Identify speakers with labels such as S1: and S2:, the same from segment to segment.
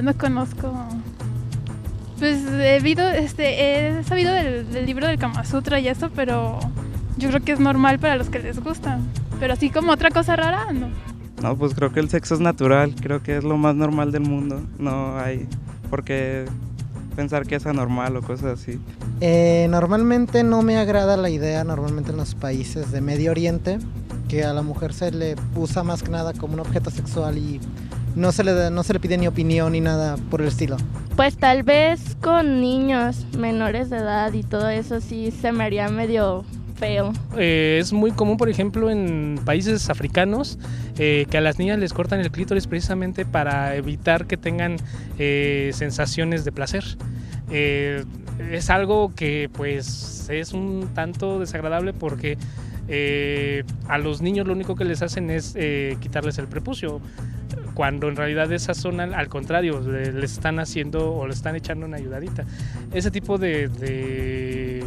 S1: no conozco. Pues he sabido del libro del Kama Sutra y eso, pero yo creo que es normal para los que les gusta. Pero así como otra cosa rara, no.
S2: No, pues creo que el sexo es natural, creo que es lo más normal del mundo. No hay por qué pensar que es anormal o cosas así.
S3: Normalmente no me agrada la idea, normalmente en los países de Medio Oriente, que a la mujer se le usa más que nada como un objeto sexual y no se le pide ni opinión ni nada por el estilo.
S4: Pues tal vez con niños menores de edad y todo eso sí se me haría medio feo.
S5: Es muy común, por ejemplo, en países africanos que a las niñas les cortan el clítoris precisamente para evitar que tengan sensaciones de placer. Es algo que pues es un tanto desagradable porque a los niños lo único que les hacen es quitarles el prepucio, cuando en realidad esa zona al contrario les están haciendo o le están echando una ayudadita. Ese tipo de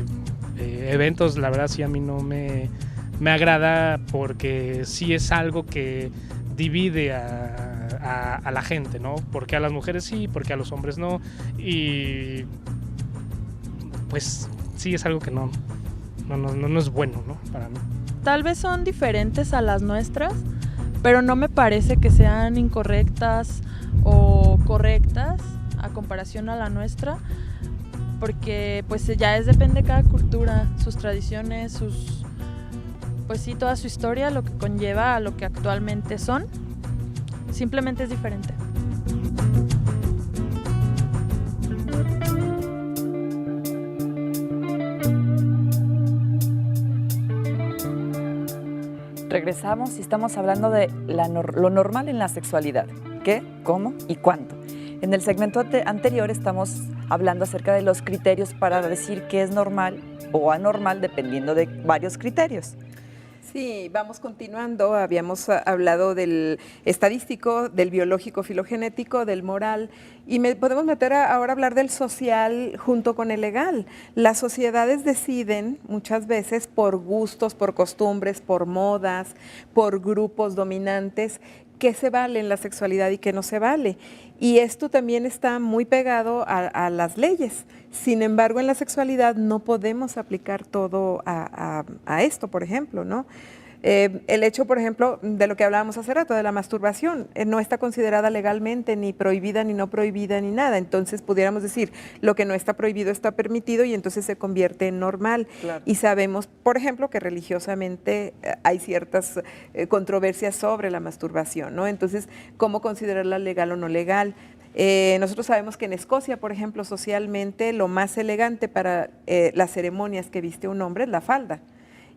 S5: eventos, la verdad sí a mí no me agrada, porque sí es algo que divide a la gente, ¿no? Porque a las mujeres sí, porque a los hombres no, y pues sí es algo que no es bueno, ¿no? Para mí.
S6: Tal vez son diferentes a las nuestras, pero no me parece que sean incorrectas o correctas a comparación a la nuestra, porque pues ya depende de cada cultura, sus tradiciones, pues sí, toda su historia, lo que conlleva a lo que actualmente son. Simplemente es diferente.
S7: Regresamos y estamos hablando de lo normal en la sexualidad. ¿Qué, cómo y cuánto? En el segmento anterior estamos hablando acerca de los criterios para decir qué es normal o anormal dependiendo de varios criterios.
S8: Sí, vamos continuando. Habíamos hablado del estadístico, del biológico filogenético, del moral, y podemos meter ahora a hablar del social junto con el legal. Las sociedades deciden muchas veces por gustos, por costumbres, por modas, por grupos dominantes, qué se vale en la sexualidad y qué no se vale. Y esto también está muy pegado a las leyes. Sin embargo, en la sexualidad no podemos aplicar todo a esto, por ejemplo, ¿no? El hecho, por ejemplo, de lo que hablábamos hace rato, de la masturbación, no está considerada legalmente ni prohibida, ni no prohibida, ni nada. Entonces, pudiéramos decir, lo que no está prohibido está permitido y entonces se convierte en normal. Claro. Y sabemos, por ejemplo, que religiosamente hay ciertas controversias sobre la masturbación, ¿no? Entonces, ¿cómo considerarla legal o no legal? Nosotros sabemos que en Escocia, por ejemplo, socialmente lo más elegante para las ceremonias que viste un hombre es la falda.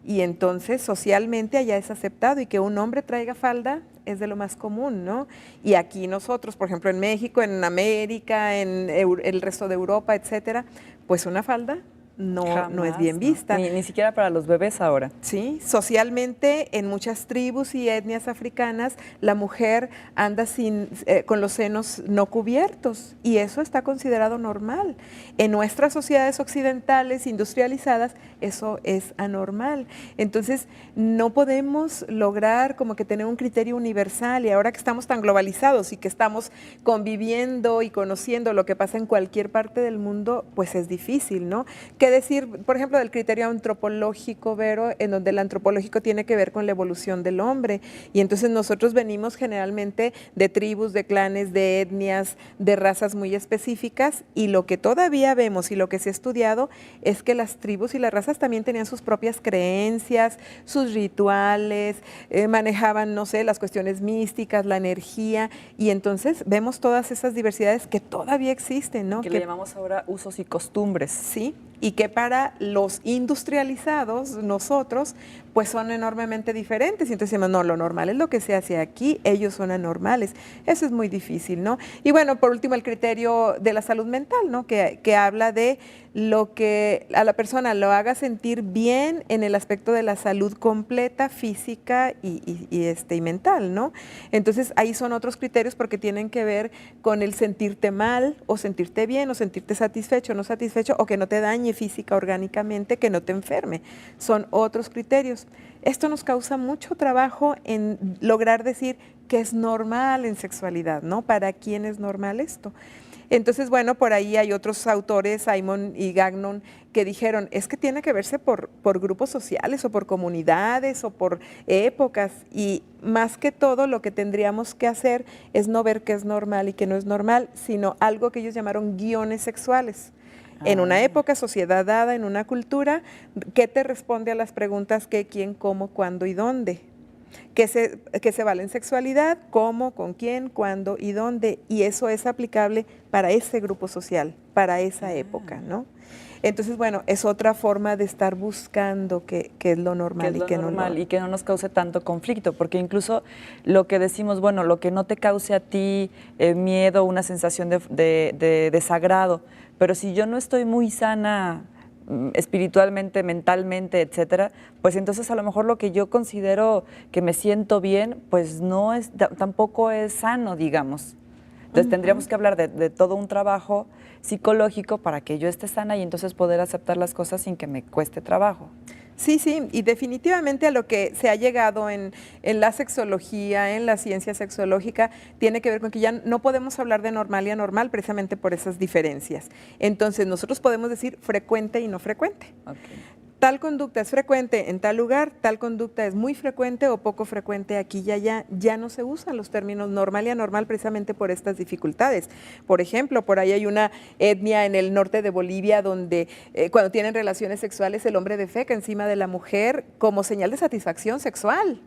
S8: Y entonces socialmente allá es aceptado, y que un hombre traiga falda es de lo más común, ¿no? Y aquí nosotros, por ejemplo, en México, en América, en el resto de Europa, etcétera, pues una falda no es bien vista.
S7: Ni siquiera para los bebés ahora.
S8: Sí, socialmente en muchas tribus y etnias africanas la mujer anda con los senos no cubiertos, y eso está considerado normal. En nuestras sociedades occidentales industrializadas eso es anormal. Entonces no podemos lograr como que tener un criterio universal, y ahora que estamos tan globalizados y que estamos conviviendo y conociendo lo que pasa en cualquier parte del mundo, pues es difícil, ¿no? ¿Qué decir, por ejemplo, del criterio antropológico, Vero, en donde el antropológico tiene que ver con la evolución del hombre? Y entonces nosotros venimos generalmente de tribus, de clanes, de etnias, de razas muy específicas, y lo que todavía vemos y lo que se ha estudiado es que las tribus y las razas también tenían sus propias creencias, sus rituales, manejaban, no sé, las cuestiones místicas, la energía, y entonces vemos todas esas diversidades que todavía existen, ¿no?
S7: Que le llamamos ahora usos y costumbres.
S8: Sí, y que para los industrializados, nosotros, pues son enormemente diferentes. Y entonces decimos, no, lo normal es lo que se hace aquí, ellos son anormales. Eso es muy difícil, ¿no? Y bueno, por último, el criterio de la salud mental, ¿no? Que habla de lo que a la persona lo haga sentir bien en el aspecto de la salud completa, física y mental, ¿no? Entonces, ahí son otros criterios, porque tienen que ver con el sentirte mal o sentirte bien, o sentirte satisfecho o no satisfecho, o que no te dañe física, orgánicamente, que no te enferme. Son otros criterios. Esto nos causa mucho trabajo en lograr decir que es normal en sexualidad, ¿no? ¿Para quién es normal esto? Entonces, bueno, por ahí hay otros autores, Simon y Gagnon, que dijeron, es que tiene que verse por grupos sociales o por comunidades o por épocas, y más que todo lo que tendríamos que hacer es no ver qué es normal y qué no es normal, sino algo que ellos llamaron guiones sexuales. En una época, sociedad dada, en una cultura, ¿qué te responde a las preguntas qué, quién, cómo, cuándo y dónde? Que se vale en sexualidad, cómo, con quién, cuándo y dónde, y eso es aplicable para ese grupo social, para esa época, ¿no? Entonces, bueno, es otra forma de estar buscando qué es lo normal
S7: y que no nos cause tanto conflicto, porque incluso lo que decimos, bueno, lo que no te cause a ti miedo, una sensación de desagrado, pero si yo no estoy muy sana espiritualmente, mentalmente, etcétera, pues entonces a lo mejor lo que yo considero que me siento bien, pues no es, tampoco es sano, digamos. Entonces tendríamos que hablar de todo un trabajo psicológico para que yo esté sana y entonces poder aceptar las cosas sin que me cueste trabajo.
S8: Sí, sí, y definitivamente a lo que se ha llegado en la sexología, en la ciencia sexológica, tiene que ver con que ya no podemos hablar de normal y anormal precisamente por esas diferencias. Entonces nosotros podemos decir frecuente y no frecuente.
S7: Okay.
S8: Tal conducta es frecuente en tal lugar, tal conducta es muy frecuente o poco frecuente aquí y allá. Ya no se usan los términos normal y anormal precisamente por estas dificultades. Por ejemplo, por ahí hay una etnia en el norte de Bolivia donde cuando tienen relaciones sexuales el hombre defeca encima de la mujer como señal de satisfacción sexual.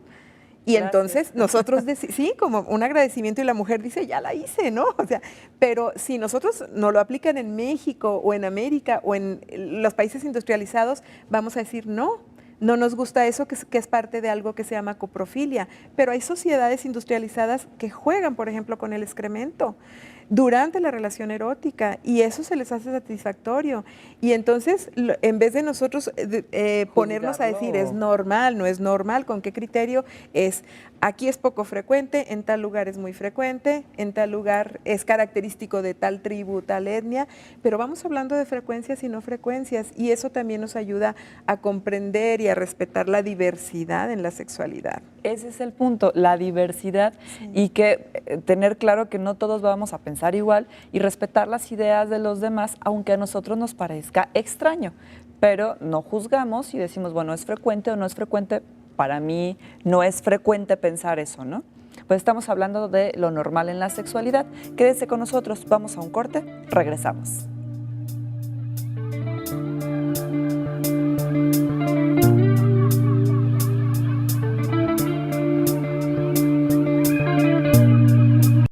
S8: Y gracias. Entonces nosotros, sí, como un agradecimiento, y la mujer dice, ya la hice, ¿no? O sea, pero si nosotros no lo aplican en México o en América o en los países industrializados, vamos a decir no nos gusta eso, que es parte de algo que se llama coprofilia. Pero hay sociedades industrializadas que juegan, por ejemplo, con el excremento durante la relación erótica, y eso se les hace satisfactorio. Y entonces, en vez de nosotros ponernos a decir es normal, no es normal, ¿con qué criterio? Es aquí es poco frecuente, en tal lugar es muy frecuente, en tal lugar es característico de tal tribu, tal etnia, pero vamos hablando de frecuencias y no frecuencias, y eso también nos ayuda a comprender y a respetar la diversidad en la sexualidad.
S7: Ese es el punto, la diversidad, sí. Y que tener claro que no todos vamos a pensar igual y respetar las ideas de los demás, aunque a nosotros nos parezca extraño, pero no juzgamos y decimos, bueno, ¿es frecuente o no es frecuente? Para mí no es frecuente pensar eso, ¿no? Pues estamos hablando de lo normal en la sexualidad. Quédese con nosotros, vamos a un corte, regresamos.